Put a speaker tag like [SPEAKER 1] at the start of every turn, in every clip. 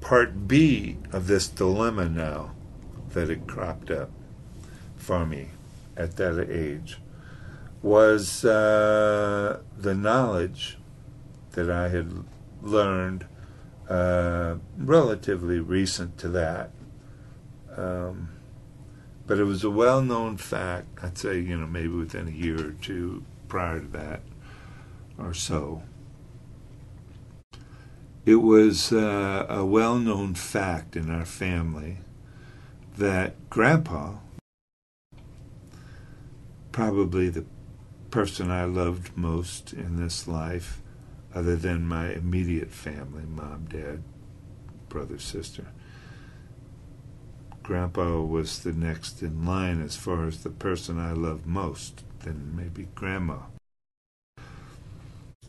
[SPEAKER 1] part B of this dilemma now that had cropped up for me at that age was the knowledge that I had learned relatively recent to that. But it was a well-known fact, I'd say, maybe within a year or two prior to that or so. It was a well-known fact in our family that Grandpa, probably the person I loved most in this life, other than my immediate family, mom, dad, brother, sister, Grandpa was the next in line as far as the person I loved most, then maybe Grandma.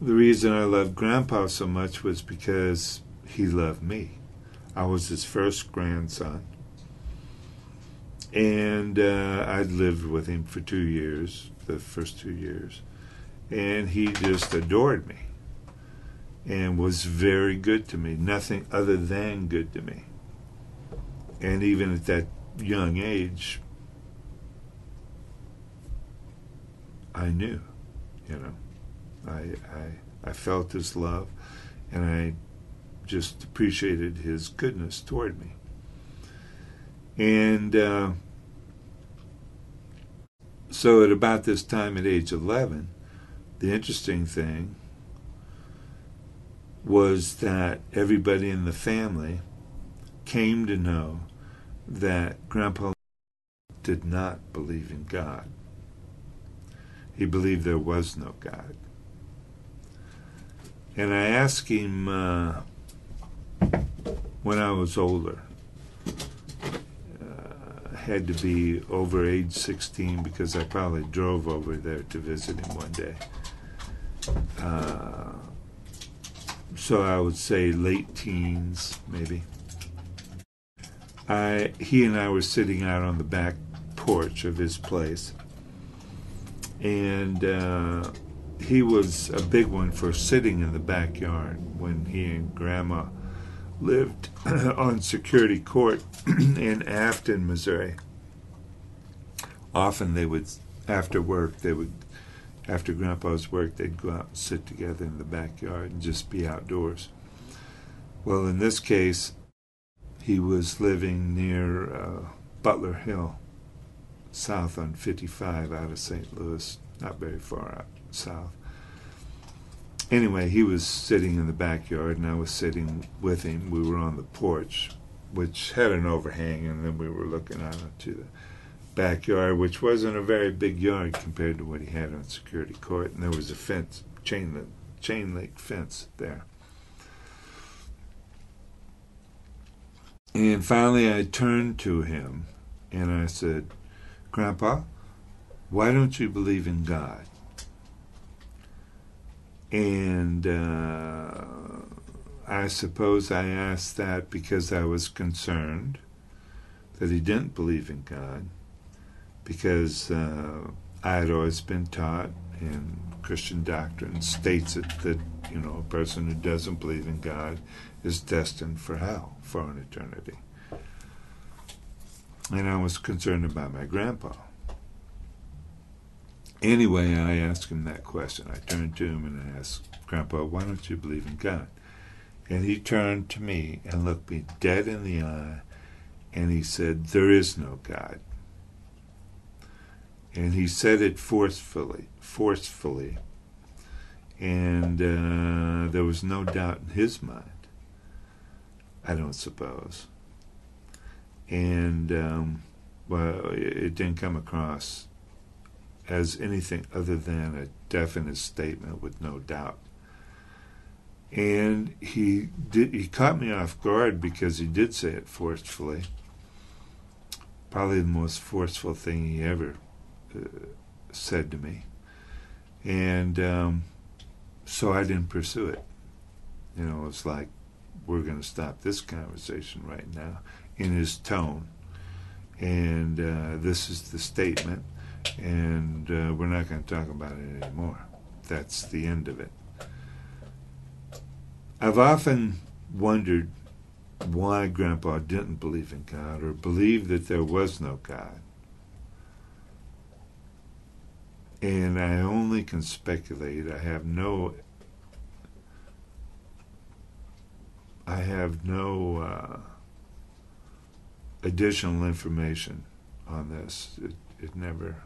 [SPEAKER 1] The reason I loved Grandpa so much was because he loved me. I was his first grandson. And I'd lived with him for 2 years, the first 2 years. And he just adored me and was very good to me, nothing other than good to me. And even at that young age, I knew, I felt his love, and I just appreciated his goodness toward me. And so at about this time at age 11, the interesting thing was that everybody in the family came to know that Grandpa did not believe in God. He believed there was no God. And I asked him when I was older, had to be over age 16 because I probably drove over there to visit him one day. So I would say late teens, maybe. He and I were sitting out on the back porch of his place, and he was a big one for sitting in the backyard when he and Grandma lived on Security Court in Afton, Missouri. Often they would, after Grandpa's work, they'd go out and sit together in the backyard and just be outdoors. Well, in this case, he was living near Butler Hill, south on 55 out of St. Louis, not very far out south. Anyway, he was sitting in the backyard, and I was sitting with him. We were on the porch, which had an overhang, and then we were looking out into the backyard, which wasn't a very big yard compared to what he had on Security Court, and there was a fence, chain link fence there. And finally I turned to him and I said, Grandpa, why don't you believe in God? And I suppose I asked that because I was concerned that he didn't believe in God, because I had always been taught, and Christian doctrine states it, that a person who doesn't believe in God is destined for hell for an eternity. And I was concerned about my grandpa. Anyway, I asked him that question. I turned to him and I asked, Grandpa, why don't you believe in God? And he turned to me and looked me dead in the eye, and he said, there is no God. And he said it forcefully, and there was no doubt in his mind, I don't suppose. And, well, it didn't come across as anything other than a definite statement with no doubt. And he caught me off guard because he did say it forcefully. Probably the most forceful thing he ever said to me. And so I didn't pursue it. It's like, we're going to stop this conversation right now, in his tone. And this is the statement, and we're not going to talk about it anymore. That's the end of it. I've often wondered why Grandpa didn't believe in God or believe that there was no God. And I only can speculate. I have no additional information on this. It never.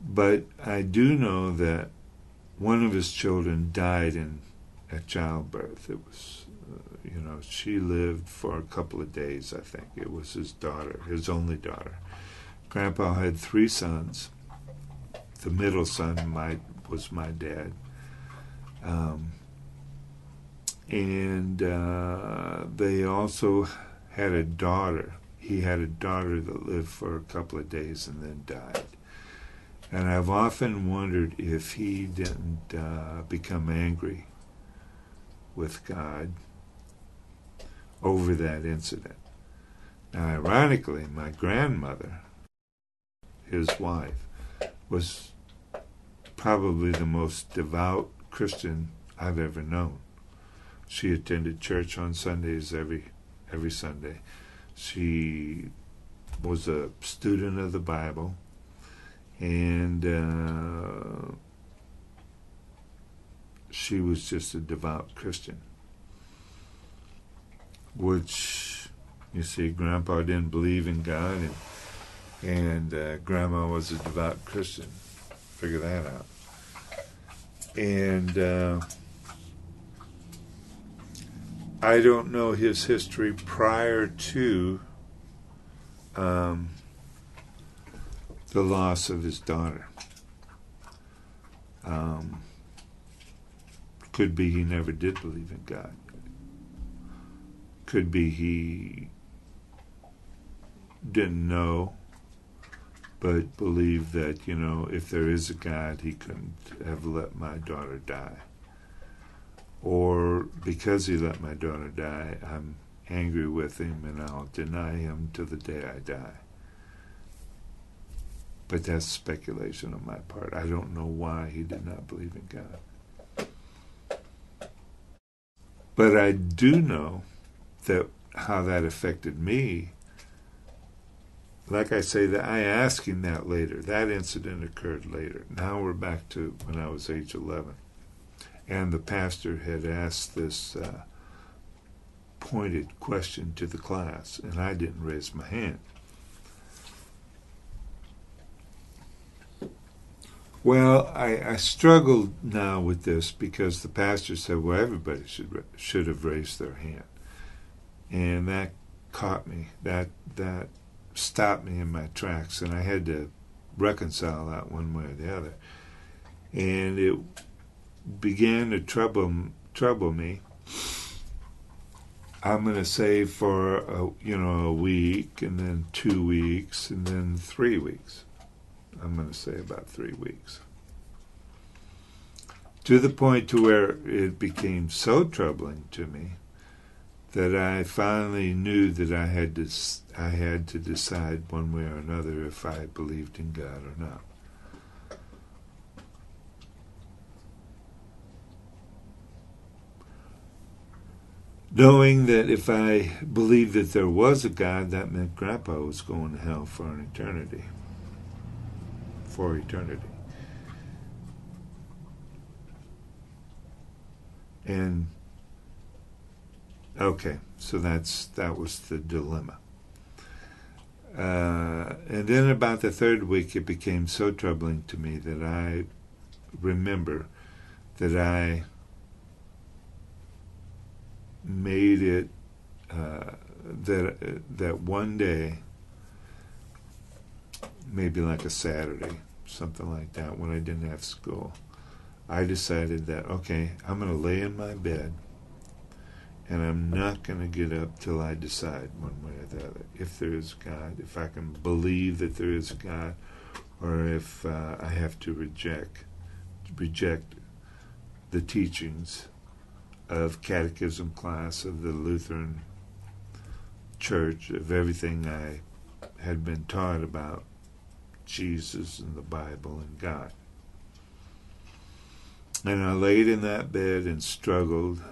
[SPEAKER 1] But I do know that one of his children died at childbirth. It was, she lived for a couple of days, I think. It was his daughter, his only daughter. Grandpa had 3 sons. The middle son was my dad. And they also had a daughter. He had a daughter that lived for a couple of days and then died. And I've often wondered if he didn't become angry with God over that incident. Now, ironically, my grandmother, his wife, was probably the most devout Christian I've ever known. She attended church on Sundays every Sunday. She was a student of the Bible, and she was just a devout Christian. Which, you see, Grandpa didn't believe in God, and Grandma was a devout Christian. Figure that out. And I don't know his history prior to the loss of his daughter. Could be he never did believe in God. Could be he didn't know, but believed that, if there is a God, he couldn't have let my daughter die. Or because he let my daughter die, I'm angry with him and I'll deny him to the day I die. But that's speculation on my part. I don't know why he did not believe in God. But I do know that how that affected me. Like I say, that I asked him that later. That incident occurred later. Now we're back to when I was age 11. And the pastor had asked this pointed question to the class, and I didn't raise my hand. Well, I struggled now with this because the pastor said, well, everybody should have raised their hand. And that caught me. That stopped me in my tracks, and I had to reconcile that one way or the other. And it began to trouble me. I'm going to say for a week, and then 2 weeks, and then 3 weeks. I'm going to say about 3 weeks. To the point to where it became so troubling to me that I finally knew that I had to decide one way or another if I believed in God or not. Knowing that if I believed that there was a God, that meant Grandpa was going to hell for an eternity. For eternity. And okay, so that was the dilemma. And then about the 3rd week, it became so troubling to me that I remember that I made it that one day, maybe like a Saturday, something like that, when I didn't have school, I decided that, okay, I'm going to lay in my bed and I'm not going to get up till I decide one way or the other if there is God, if I can believe that there is a God, or if I have to reject the teachings of catechism class of the Lutheran Church, of everything I had been taught about Jesus and the Bible and God. And I laid in that bed and struggled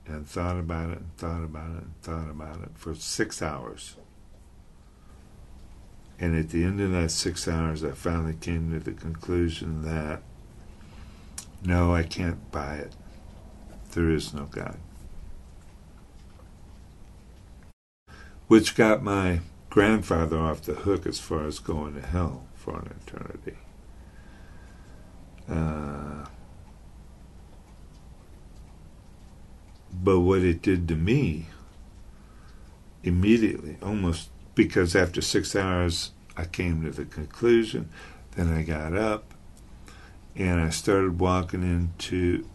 [SPEAKER 1] and thought about it and thought about it and thought about it for 6 hours. And at the end of that 6 hours, I finally came to the conclusion that, no, I can't buy it. There is no God. Which got my grandfather off the hook as far as going to hell for an eternity. But what it did to me immediately, almost because after 6 hours I came to the conclusion, then I got up and I started walking into,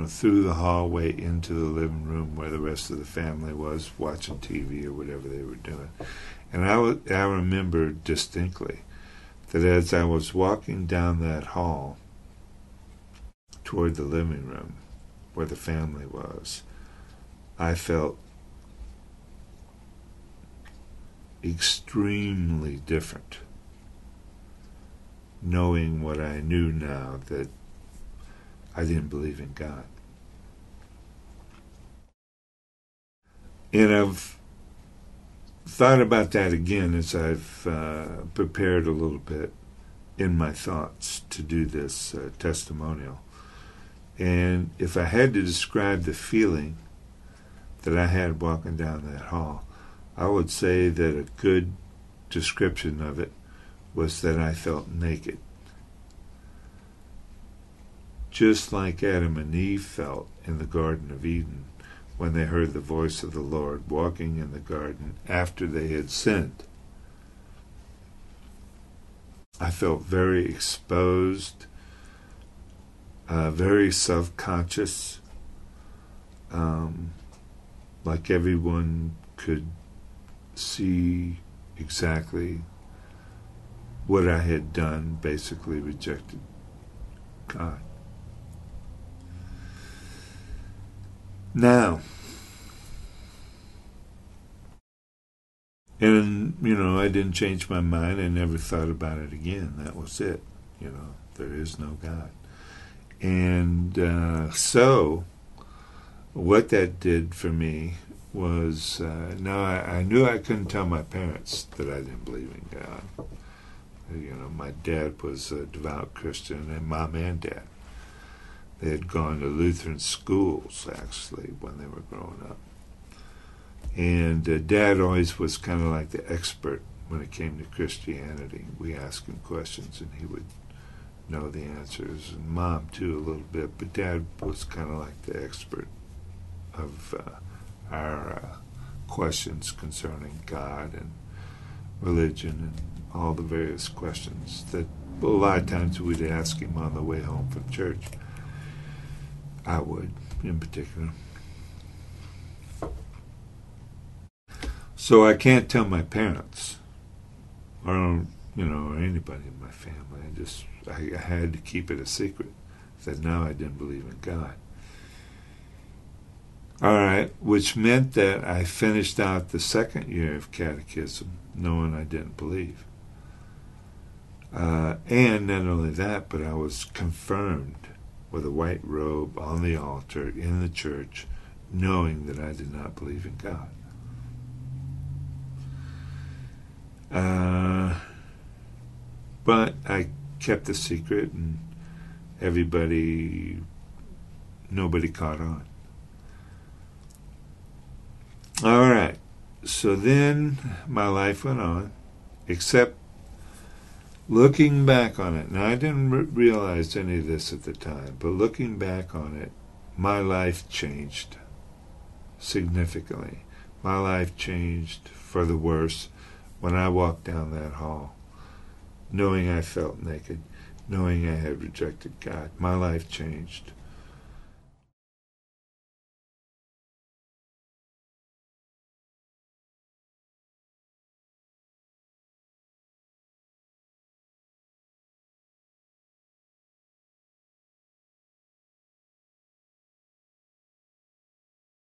[SPEAKER 1] through the hallway into the living room where the rest of the family was watching TV or whatever they were doing. And I remember distinctly that as I was walking down that hall toward the living room where the family was, I felt extremely different, knowing what I knew now, that I didn't believe in God. And I've thought about that again as I've prepared a little bit in my thoughts to do this testimonial. And if I had to describe the feeling that I had walking down that hall, I would say that a good description of it was that I felt naked. Just like Adam and Eve felt in the Garden of Eden when they heard the voice of the Lord walking in the garden after they had sinned. I felt very exposed, very self-conscious, like everyone could see exactly what I had done, basically rejected God. Now, and, I didn't change my mind. I never thought about it again. That was it. There is no God. And so what that did for me was, now I knew I couldn't tell my parents that I didn't believe in God. My dad was a devout Christian, and Mom and Dad. They had gone to Lutheran schools, actually, when they were growing up. And Dad always was kind of like the expert when it came to Christianity. We asked him questions, and he would know the answers. And Mom, too, a little bit. But Dad was kind of like the expert of our questions concerning God and religion and all the various questions that a lot of times we'd ask him on the way home from church. I would, in particular. So I can't tell my parents, or anybody in my family. I had to keep it a secret that now I didn't believe in God. All right, which meant that I finished out the second year of catechism knowing I didn't believe. And not only that, but I was confirmed with a white robe on the altar in the church, knowing that I did not believe in God. But I kept the secret, and nobody caught on. All right, so then my life went on, except looking back on it. Now, I didn't realize any of this at the time, but looking back on it, my life changed significantly. My life changed for the worse when I walked down that hall, knowing I felt naked, knowing I had rejected God. My life changed